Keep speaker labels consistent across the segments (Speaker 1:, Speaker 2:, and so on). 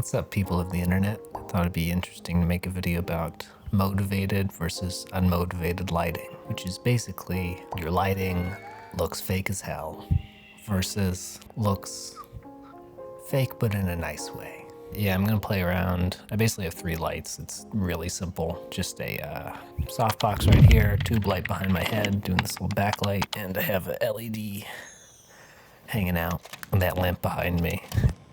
Speaker 1: What's up, people of the internet? I thought it'd be interesting to make a video about motivated versus unmotivated lighting, which is basically your lighting looks fake as hell versus looks fake but in a nice way. Yeah, I'm gonna play around. I basically have 3 lights. It's really simple. Just a softbox right here, tube light behind my head, doing this little backlight, and I have a LED hanging out, and that lamp behind me.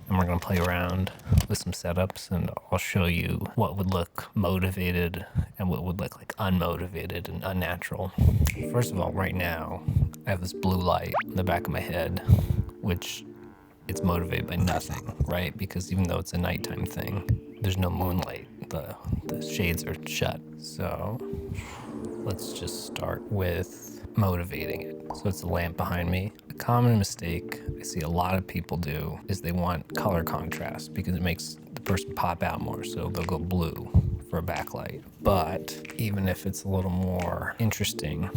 Speaker 1: And we're gonna play around with some setups, and I'll show you what would look motivated and what would look like unmotivated and unnatural. First of all, right now, I have this blue light in the back of my head, which it's motivated by nothing, right? Because even though it's a nighttime thing, there's no moonlight. The shades are shut. So let's just start with motivating it. So it's the lamp behind me. A common mistake I see a lot of people do is they want color contrast because it makes the person pop out more. So they'll go blue for a backlight. But even if it's a little more interesting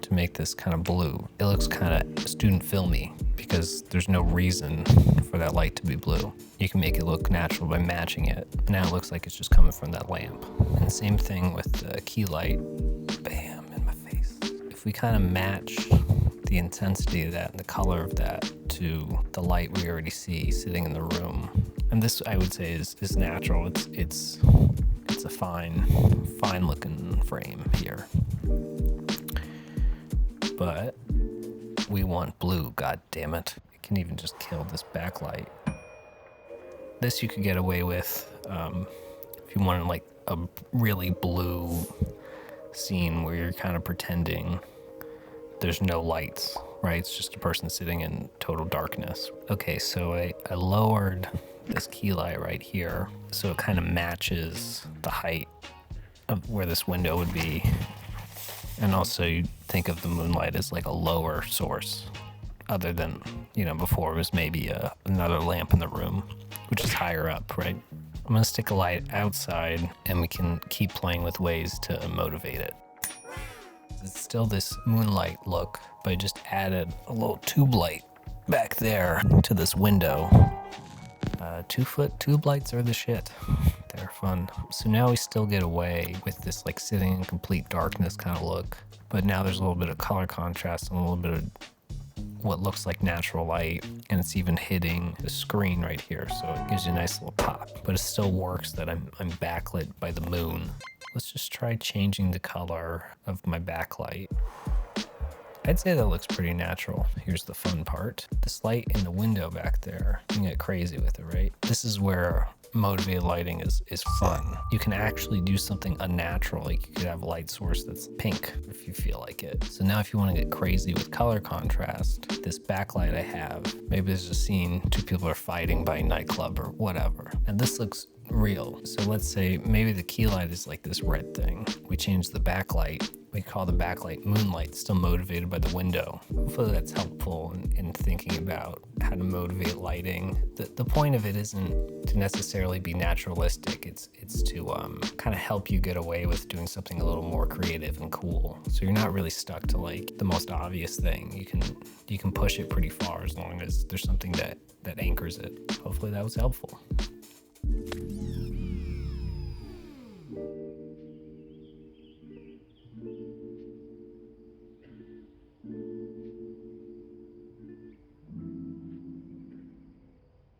Speaker 1: to make this kind of blue, it looks kind of student filmy because there's no reason for that light to be blue. You can make it look natural by matching it. Now it looks like it's just coming from that lamp. And same thing with the key light. Bam, in my face. If we kind of match the intensity of that and the color of that to the light we already see sitting in the room, and this I would say is natural. It's a fine looking frame here. But we want blue, god damn it. It can even just kill this backlight. This you could get away with if you wanted like a really blue scene where you're kind of pretending there's no lights, right? It's just a person sitting in total darkness. Okay, so I lowered this key light right here so it kind of matches the height of where this window would be. And also you think of the moonlight as like a lower source, other than, you know, before it was maybe another lamp in the room, which is higher up, right? I'm gonna stick a light outside and we can keep playing with ways to motivate it. It's still this moonlight look, but I just added a little tube light back there to this window. 2-foot tube lights are the shit. They're fun. So now we still get away with this like sitting in complete darkness kind of look, but now there's a little bit of color contrast and a little bit of what looks like natural light, and it's even hitting the screen right here, so it gives you a nice little pop. But it still works that I'm backlit by the moon. Let's just try changing the color of my backlight. I'd say that looks pretty natural. Here's the fun part. This light in the window back there, you can get crazy with it, right? This is where motivated lighting is fun. You can actually do something unnatural. Like you could have a light source that's pink if you feel like it. So now if you want to get crazy with color contrast, this backlight I have, maybe there's a scene, 2 people are fighting by a nightclub or whatever. And this looks real. So let's say maybe the key light is like this red thing. We change the backlight. We call the backlight moonlight, still motivated by the window. Hopefully that's helpful in thinking about how to motivate lighting. The point of it isn't to necessarily be naturalistic. It's to kind of help you get away with doing something a little more creative and cool. So you're not really stuck to like the most obvious thing. You can push it pretty far as long as there's something that anchors it. Hopefully that was helpful.